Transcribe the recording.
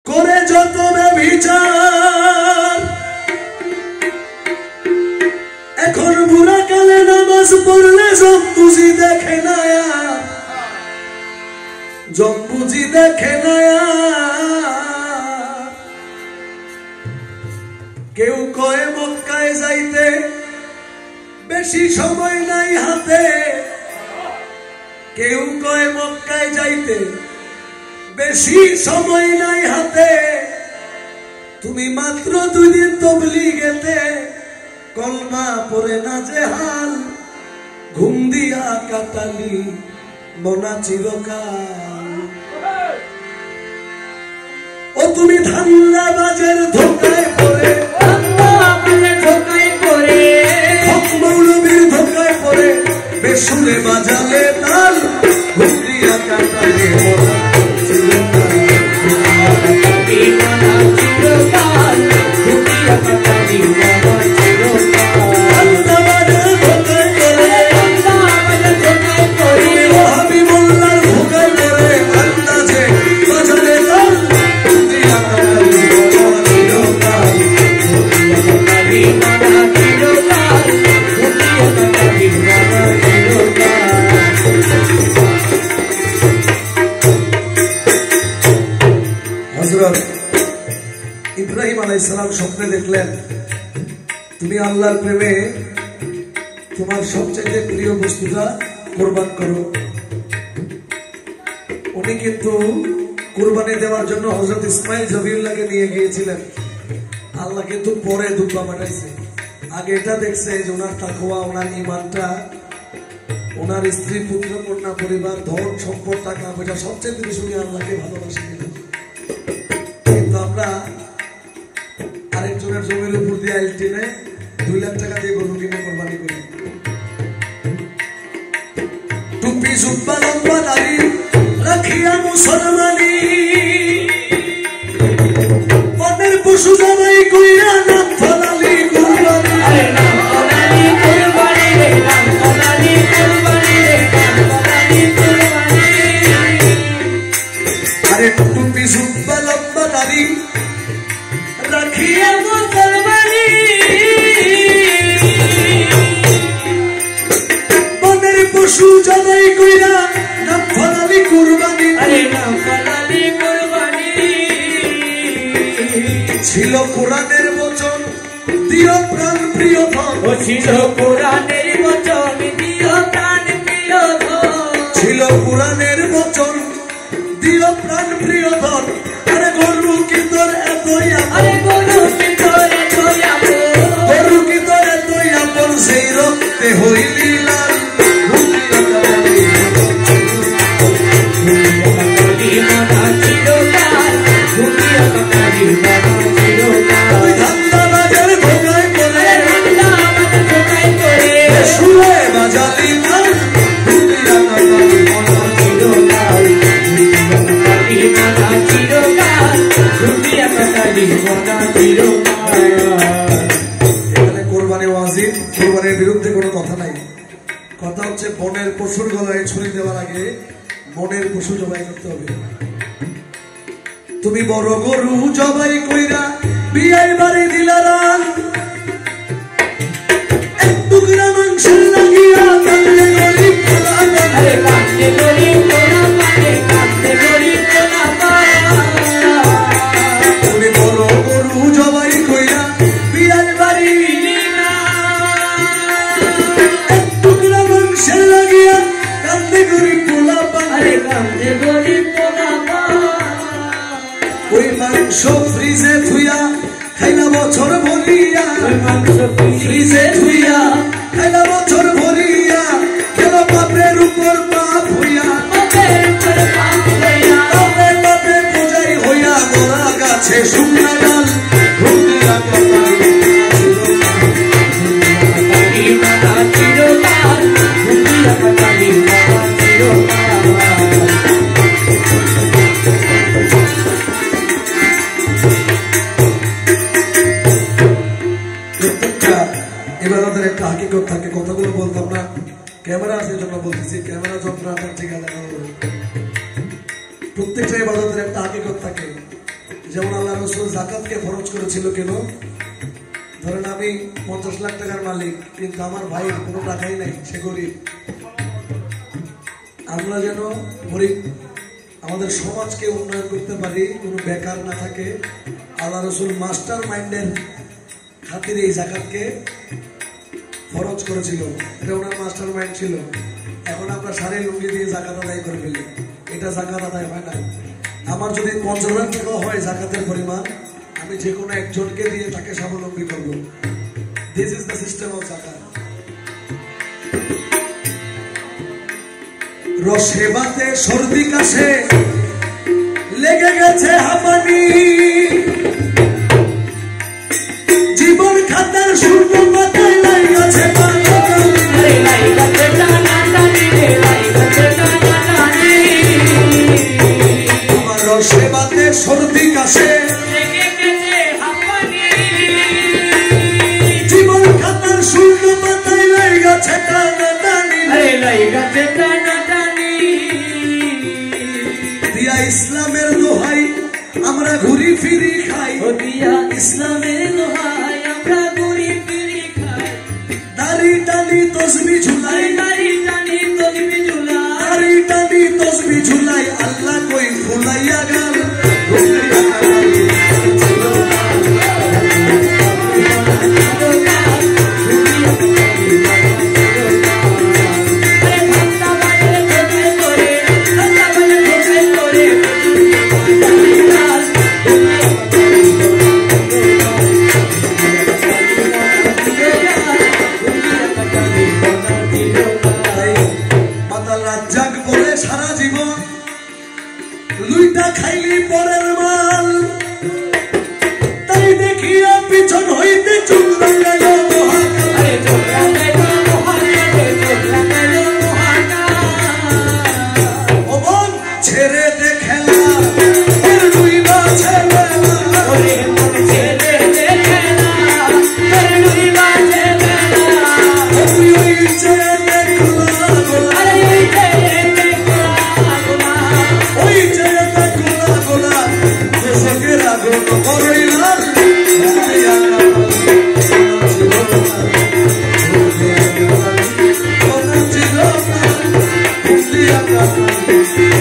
করে যত ব্যভিচার এখন বুড়া কালে নামাজ পড়লে জম্বুজি দেখে না জম্বুজি দেখে না কেউ কয় মক্কায় যাইতে বেশি সময় নাই হাতে কেউ কয় মক্কায় যাইতে বেশি সময় নাই হাতে তুমি মাত্র 2 দিন তাবলীগেতে কলমা পড়ে না যে হাল ঘুম দিয়া কাটালি মনা চিরকাল ও তুমি ধান্দাবাজের ধোকায় পড়ে মৌলবীর ধোকায় পড়ে বেসুরে বাজালে তাল ঘুম দিয়া কাটালি মনা ইব্রাহিম আলাইহিস সালাম স্বপ্নে দেখলেন তুমি আল্লাহর প্রেমে তোমার সবচেয়ে প্রিয় বস্তুটা কুরবান করো। উনি কিন্তু কুরবানি দেওয়ার জন্য হযরত ইসমাঈল জবিউল্লাহকে নিয়ে গিয়েছিলেন। আল্লাহ কিন্তু পরে দুব্বা পাঠাইছে, আগে এটা দেখছে যে ওনার তাকওয়া, ওনার ঈমানটা, ওনার স্ত্রী, পুত্র, কন্যা, পরিবার, ধন সম্পদ, টাকা পয়সা সবচেয়ে বেশি উনি আল্লাহকে ভালোবাসেন। কিন্তু আমরা আরেকজনের জমির উপর দিয়ে আইল টেনে 2 লাখ টাকা দিয়ে গরু কিনে কোরবানি করি। টুপি জুব্বা লম্বা দাড়ি রাখিয়া মুসলমানি মনের পশু জবাই কইরা নাম ফলালি কুরবানি আরে টুপি জুব্বা লম্বা দাড়ি রাখিয়া মুসলমানি মনের পশু জবাই কইরা নাম ফলালি কুরবানি নাম ফলালি কুরবানি ছিল কোরআনের বচন দিও প্রাণ প্রিয় ধন ছিল কোরআনের বচন দিও প্রাণ প্রিয় ধন ছিল কোরআনের বচন দিও প্রাণ প্রিয় ধন আরে গরু কি তোর এতই আরে গরু কি তোর এতই আপন গরু কি তোর এতই আপন সেই রক্তে হইলি লাল কোরবানির বিরুদ্ধে কোনো কথা নাই। কথা হচ্ছে বনের পশুর গলায় ছুরি দেওয়ার আগে বনের পশু জবাই করতে হবে। তুমি বড় গরু জবাই কইরা বিয়াই বাড়ি দিলারান এক টুকরা মাংসের লাগিয়া কান্দে গরিব তুমি বড় গরু জবাই কইরা বিয়াই বাড়ি এক টুকরা মাংসের লাগিয়া কান্দে গরিব পোলা পারে কান্দে গরিব পোলা ওই মাংস ফ্রিজে থুইয়া খাইলা বছর ভরিয়া ফ্রিজে থুইয়া খাইলা বছর ভরিয়া গেল বাপের উপর পাপ হইয়া বাপে বাপে পূজাই হইয়া মরা গাছে শুকনা ডাল ইবাদতের একটা হাকিকত থাকে। কথাগুলো বলতাম না, ক্যামেরা আছে জন্য বলতেছি, ক্যামেরা যন্ত্র আপনার ঠিক আছে। প্রত্যেকটা ইবাদতের একটা হাকিকত থাকে যে যেমন আল্লাহ রাসূল যাকাতকে ফরজ করেছিল কেন? ধরেন আমি 50 লাখ টাকার মালিক, কিন্তু আমার ভাইয়ের কোনো টাকাই নাই, সে গরিব। আমরা যেন গরিব আমাদের সমাজকে উন্নয়ন করতে পারি, কোনো বেকার না থাকে, আল্লাহ রাসূল মাস্টার মাইন্ডের খাতিরে এই যাকাতকে ফরজ করেছিল। এটা ওনার মাস্টার মাইন্ড ছিল। এখন আমরা সারি লুঙ্গি দিয়ে যাকাত আদায় করে ফেলি, এটা যাকাত আদায় হয় না। আমার যদি 50 লাখ টাকা হয় যাকাতের পরিমাণ, আমি যে কোনো একজনকে দিয়ে তাকে স্বাবলম্বী করবো। This is the system of zakat. রসে বাতে সর্দি কাশে লেগে গেছে হাঁপানি, জীবন খাতার শূন্য পাতায় লাইগাছে আমার রসে বাতে সর্দি কাশে জীবন খাতার শূন্য পাতায় লাইগাছে টানাটানি। দিয়া ইসলামের দোহাই আমরা ঘুরি ফিরি খাই, দিয়া ইসলামের দোহাই আমরা ঘুরি ফিরি খাই। দাড়ি টানি তসবিহ ঝুলাই, দাড়ি টানি তসবিহ ঝুলাই, দাড়ি টানি তসবিহ ঝুলাই, আল্লাহ কই ফুলাইয়া গাল সারা জীবন লুইটা খাইলি পরের মাল, তাই দেখিয়া পিছন হইতে চুল লাগাইল মহাকাল। ছেড়ে দে খেলা লুইবা ছেলে, ছেড়ে দে খেলা লুইবা ছেলে, ওই ছেড়ে Thank you.